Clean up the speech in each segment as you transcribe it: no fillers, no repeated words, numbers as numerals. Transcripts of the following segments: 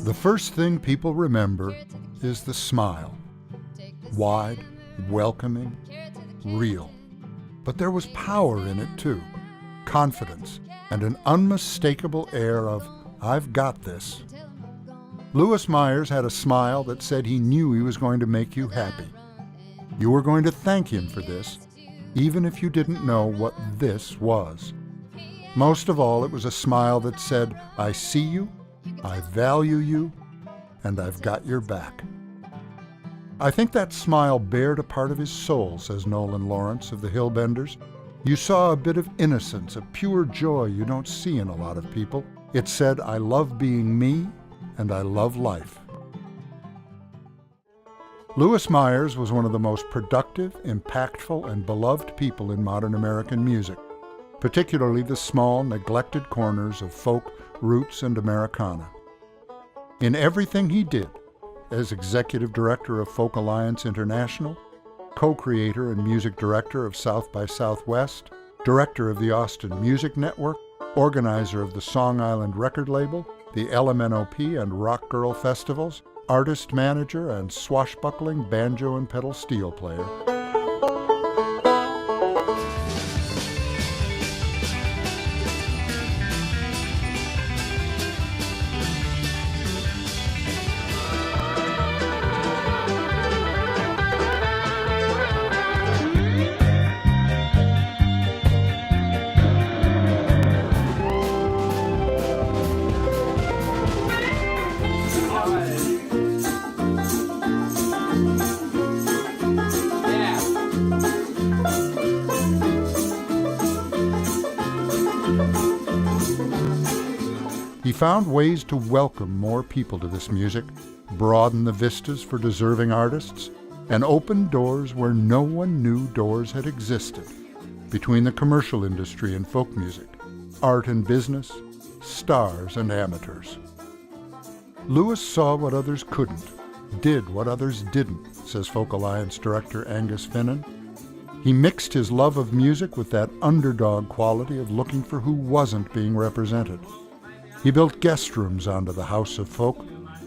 The first thing people remember is the smile. Wide, welcoming, real. But there was power in it too, confidence, and an unmistakable air of, "I've got this." Louis Meyers had a smile that said he knew he was going to make you happy. You were going to thank him for this, even if you didn't know what this was. Most of all, it was a smile that said, "I see you, I value you, and I've got your back." I think that smile bared a part of his soul, says Nolan Lawrence of the Hillbenders. You saw a bit of innocence, a pure joy you don't see in a lot of people. It said, "I love being me, and I love life." Louis Meyers was one of the most productive, impactful, and beloved people in modern American music, particularly the small, neglected corners of folk, roots, and Americana. In everything he did, as Executive Director of Folk Alliance International, co-creator and music director of South by Southwest, director of the Austin Music Network, organizer of the Song Island record label, the LMNOP and Rock Girl festivals, artist manager, and swashbuckling banjo and pedal steel player. He found ways to welcome more people to this music, broaden the vistas for deserving artists, and open doors where no one knew doors had existed, between the commercial industry and folk music, art and business, stars and amateurs. Louis saw what others couldn't, did what others didn't, says Folk Alliance director Angus Finnan. He mixed his love of music with that underdog quality of looking for who wasn't being represented. He built guest rooms onto the House of Folk,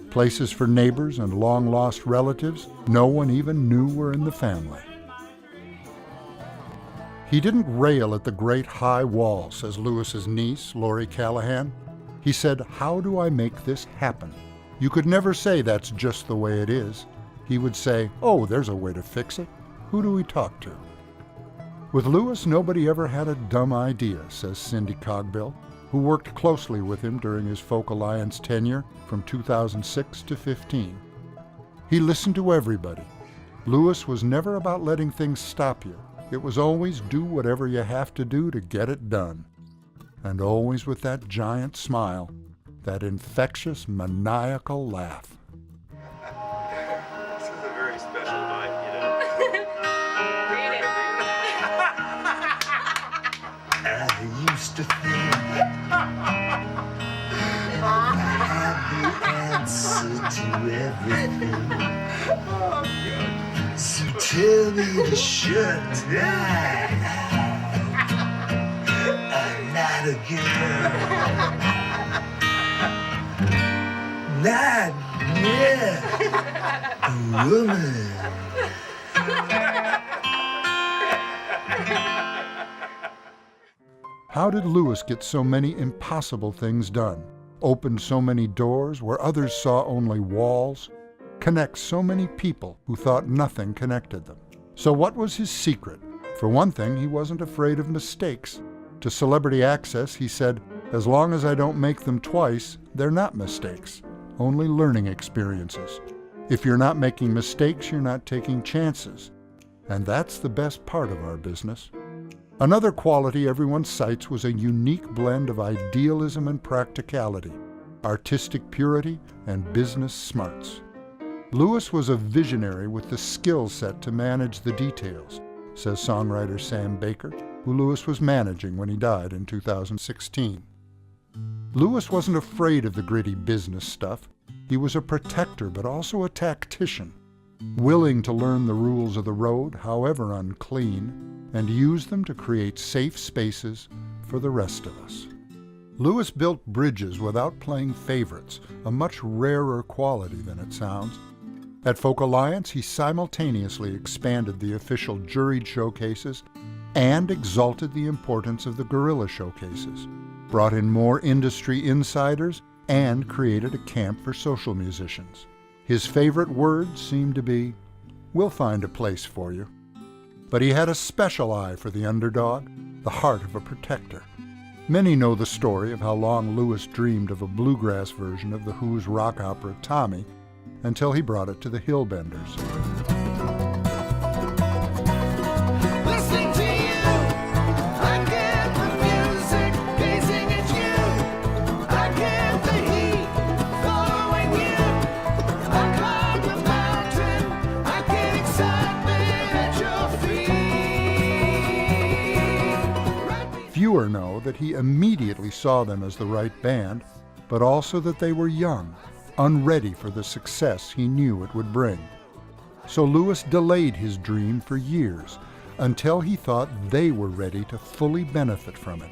places for neighbors and long-lost relatives no one even knew were in the family. He didn't rail at the great high wall, says Louis's niece, Lori Callahan. He said, "How do I make this happen?" You could never say that's just the way it is. He would say, "Oh, there's a way to fix it. Who do we talk to?" With Louis, nobody ever had a dumb idea, says Cindy Cogbill, who worked closely with him during his Folk Alliance tenure from 2006 to 15. He listened to everybody. Louis was never about letting things stop you. It was always do whatever you have to do to get it done. And always with that giant smile, that infectious, maniacal laugh. This is a very special night, you know. Read it. I used to think I had the answer to everything. So tell me to shut down. I'm not a girl. Not yet a woman. How did Louis get so many impossible things done, open so many doors where others saw only walls, connect so many people who thought nothing connected them? So what was his secret? For one thing, he wasn't afraid of mistakes. To Celebrity Access, he said, "As long as I don't make them twice, they're not mistakes, only learning experiences. If you're not making mistakes, you're not taking chances. And that's the best part of our business." Another quality everyone cites was a unique blend of idealism and practicality, artistic purity and business smarts. Louis was a visionary with the skill set to manage the details, says songwriter Sam Baker, who Louis was managing when he died in 2016. Lewis wasn't afraid of the gritty business stuff. He was a protector, but also a tactician, willing to learn the rules of the road, however unclean, and use them to create safe spaces for the rest of us. Lewis built bridges without playing favorites, a much rarer quality than it sounds. At Folk Alliance, he simultaneously expanded the official juried showcases and exalted the importance of the guerrilla showcases, brought in more industry insiders, and created a camp for social musicians. His favorite words seemed to be, "We'll find a place for you." But he had a special eye for the underdog, the heart of a protector. Many know the story of how long Lewis dreamed of a bluegrass version of The Who's rock opera Tommy, until he brought it to the Hillbenders. Listening to you, I get the music, gazing at you. I get the heat, following you. I climb the mountain, I get excitement at your feet. Fewer know that he immediately saw them as the right band, but also that they were young, unready for the success he knew it would bring. So Lewis delayed his dream for years, until he thought they were ready to fully benefit from it.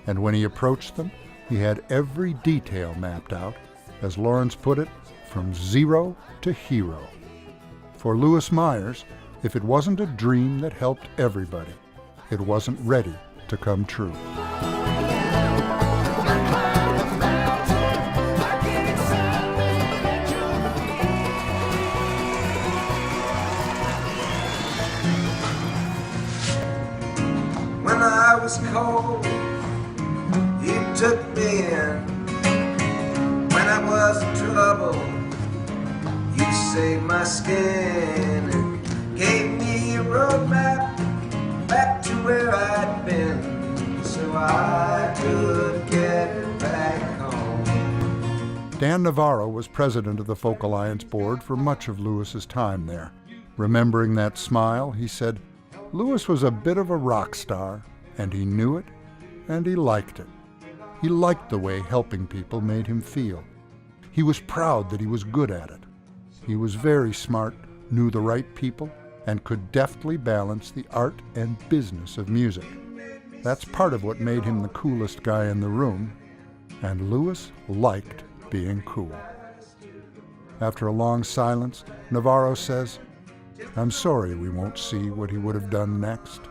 And when he approached them, he had every detail mapped out, as Lawrence put it, from zero to hero. For Lewis Meyers, if it wasn't a dream that helped everybody, it wasn't ready to come true. When I was cold, you took me in. When I was in trouble, you saved my skin and gave me a roadmap back to where I'd been, so I could get back home. Dan Navarro was president of the Folk Alliance board for much of Lewis's time there. Remembering that smile, he said, "Lewis was a bit of a rock star, and he knew it, and he liked it. He liked the way helping people made him feel. He was proud that he was good at it. He was very smart, knew the right people, and could deftly balance the art and business of music. That's part of what made him the coolest guy in the room, and Lewis liked being cool." After a long silence, Navarro says, "I'm sorry we won't see what he would have done next.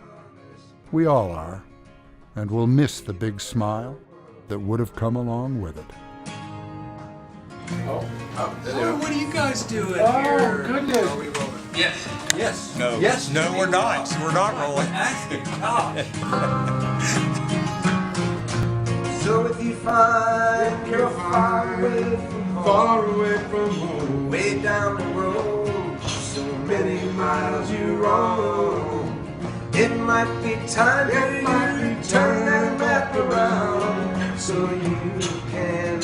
We all are, and we'll miss the big smile that would have come along with it." Oh, what are you guys doing here? Oh, goodness. Are we rolling? Yes. Yes. No. Yes. No, we're not. We're not rolling. Gosh. So if you find you're far away from home, way down the road, so many miles you roam, it might be time for you to turn that map around so you can